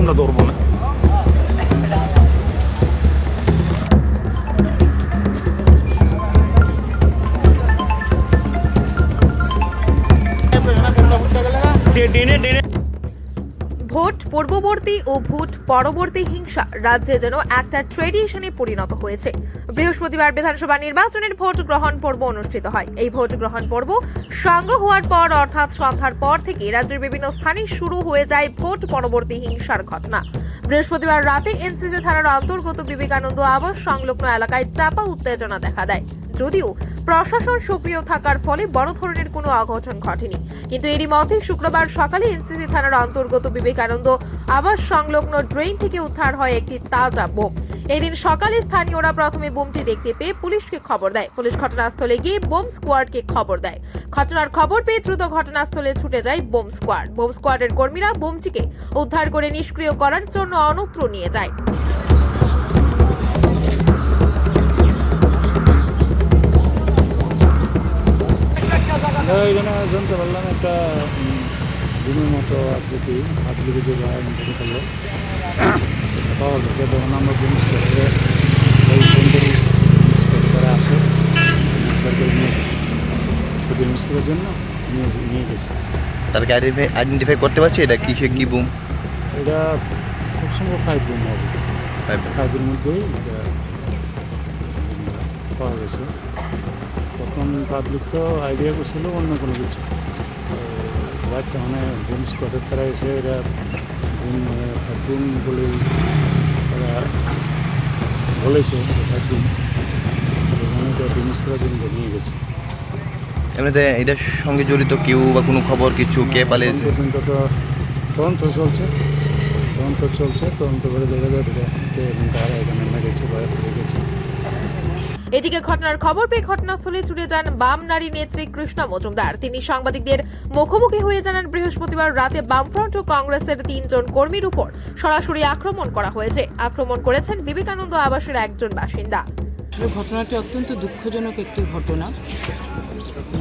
আমরা ধরবো না। ভোট পূর্ববর্তী ও ভোট পরবর্তী হিংসা রাজ্যে যেন একটা ট্রেডিশনে পরিণত হয়েছে। বৃহস্পতিবার বিধানসভা নির্বাচনের ভোট গ্রহণ পর্ব অনুষ্ঠিত হয়। এই ভোট গ্রহণ পর্ব সাঙ্গ হওয়ার পর অর্থাৎ সন্ধ্যার পর থেকে রাজ্যের বিভিন্ন স্থানে শুরু হয়ে যায় ভোট পরবর্তী হিংসার ঘটনা। বৃহস্পতিবার রাতে এনসিসি থানার অন্তর্গত বিবেকানন্দ আবাস সংলগ্ন এলাকায় চাপা উত্তেজনা দেখা দেয়। যদিও প্রশাসন সক্রিয় থাকার ফলে বড় ধরনের কোনো অঘটন ঘটেনি, কিন্তু এরই মধ্যে শুক্রবার সকালে এনসিসি থানার অন্তর্গত বিবেকানন্দ আবাস সংলগ্ন ড্রেন থেকে উদ্ধার হয় একটি তাজা বোম। এদিন সকালে স্থানীয়রা প্রথমে বোমটি দেখতে পেয়ে পুলিশকে খবর দেয়। পুলিশ ঘটনাস্থলে গিয়ে বোম স্কোয়াডকে খবর দেয়। ঘটনার খবর পেয়ে দ্রুত ঘটনাস্থলে ছুটে যায় বোম স্কোয়াড। বোম স্কোয়াডের কর্মীরা বোমটিকে উদ্ধার করে নিষ্ক্রিয় করার জন্য অন্যত্র নিয়ে যায়। এখানে জানতে পারলাম একটা দিনের মতো আকৃতি যে ভাই করলো পাওয়া গেছে, তখন আমরা জিনিস করে ওই সেন্টারি তারা আসে শুধু মিস করার জন্য নিয়ে গেছে। তাদেরকে আইডেন্টিফাই করতে পারছি এটা কিসে কি বুম? এটা খুব সম্ভব 5 বুম হবে। 5-এর মধ্যেই এটা পাওয়া গেছে। তখন পাবলিক তো আইডিয়া করছিল অন্য কোনো কিছু, মানে বুম স্কোয়াডের তারা এসে এরা বুম বলে তারা বলেছে বুম এটা বিজনেস করার জন্য নিয়ে গেছে। এমনিতে এটার সঙ্গে জড়িত কেউ বা কোনো খবর কিছু কে পালিয়েছে পর্যন্ত তো তদন্ত চলছে তদন্ত করে দেখা যাবে কে এবং কারা এখানে মেরেছে বা রেখেছে। এদিকে ঘটনার খবর পেয়ে ঘটনাস্থলে ছুটে যান বাম নারী নেত্রী কৃষ্ণা মজুমদার। তিনি সাংবাদিকদের মুখোমুখি হয়ে জানান, বৃহস্পতিবার রাতে বামফ্রন্ট ও কংগ্রেসের 3 জন কর্মীর উপর সরাসরি আক্রমণ করা হয়েছে। আক্রমণ করেছেন বিবেকানন্দ আবাসের একজন বাসিন্দা। ঘটনাটি অত্যন্ত দুঃখজনক একটি ঘটনা।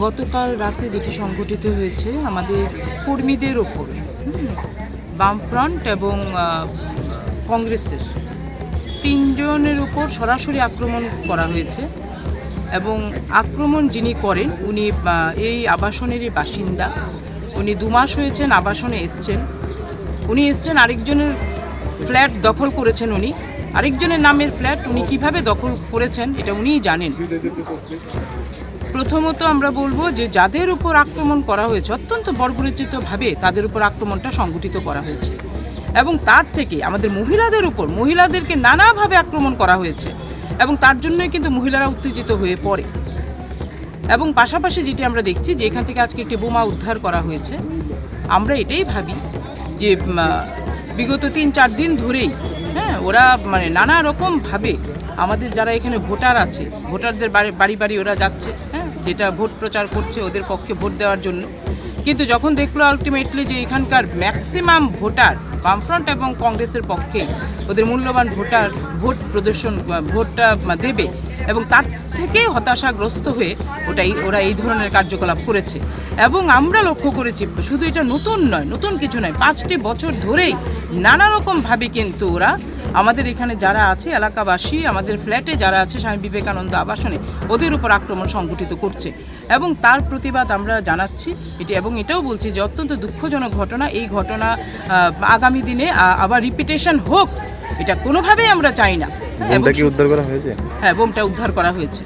গতকাল রাতে যেটি সংঘটিত হয়েছে আমাদের কর্মীদের ওপর বামফ্রন্ট এবং কংগ্রেসের 3 জনের উপর সরাসরি আক্রমণ করা হয়েছে এবং আক্রমণ যিনি করেন উনি এই আবাসনেরই বাসিন্দা। উনি 2 মাস হয়েছেন আবাসনে এসছেন আরেকজনের ফ্ল্যাট দখল করেছেন। উনি আরেকজনের নামের ফ্ল্যাট উনি কিভাবে দখল করেছেন এটা উনিই জানেন। প্রথমত আমরা বলবো যে যাদের উপর আক্রমণ করা হয়েছে অত্যন্ত বর্বরচিতভাবে তাদের উপর আক্রমণটা সংঘটিত করা হয়েছে এবং তার থেকে আমাদের মহিলাদেরকে নানাভাবে আক্রমণ করা হয়েছে এবং তার জন্যই কিন্তু মহিলারা উত্তেজিত হয়ে পড়ে। এবং পাশাপাশি যেটি আমরা দেখছি যে এখান থেকে আজকে একটি বোমা উদ্ধার করা হয়েছে। আমরা এটাই ভাবি যে বিগত 3-4 দিন ধরেই ওরা মানে নানা রকমভাবে আমাদের যারা এখানে ভোটার আছে ভোটারদের বাড়ি বাড়ি ওরা যাচ্ছে, যেটা ভোট প্রচার করছে ওদের পক্ষে ভোট দেওয়ার জন্য। কিন্তু যখন দেখলো আলটিমেটলি যে এখানকার ম্যাক্সিমাম ভোটার বামফ্রন্ট এবং কংগ্রেসের পক্ষে ওদের মূল্যবান ভোটটা দেবে এবং তার থেকে হতাশাগ্রস্ত হয়ে ওরা এই ধরনের কার্যকলাপ করেছে। এবং আমরা লক্ষ্য করেছি শুধু এটা নতুন কিছু নয়, 5টি বছর ধরেই নানা রকমভাবে কিন্তু ওরা আমাদের এখানে যারা আছে এলাকাবাসী আমাদের ফ্ল্যাটে যারা আছে স্বামী বিবেকানন্দ আবাসনে ওদের উপর আক্রমণ সংঘটিত করছে এবং তার প্রতিবাদ আমরা জানাচ্ছি এবং এটাও বলছি যে অত্যন্ত দুঃখজনক ঘটনা। এই ঘটনা আগামী দিনে আবার রিপিটেশন হোক এটা কোনোভাবেই আমরা চাই না। উদ্ধার করা হয়েছে? হ্যাঁ, বোমটা উদ্ধার করা হয়েছে।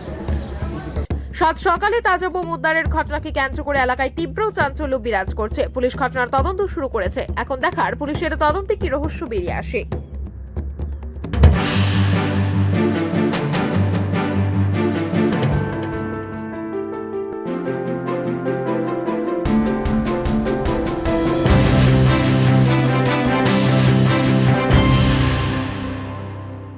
সাত সকালে তাজা বোম উদ্ধারের ঘটনাকে কেন্দ্র করে এলাকায় তীব্র চাঞ্চল্য বিরাজ করছে। পুলিশ ঘটনার তদন্ত শুরু করেছে। এখন দেখার পুলিশের তদন্তে কি রহস্য বেরিয়ে আসে।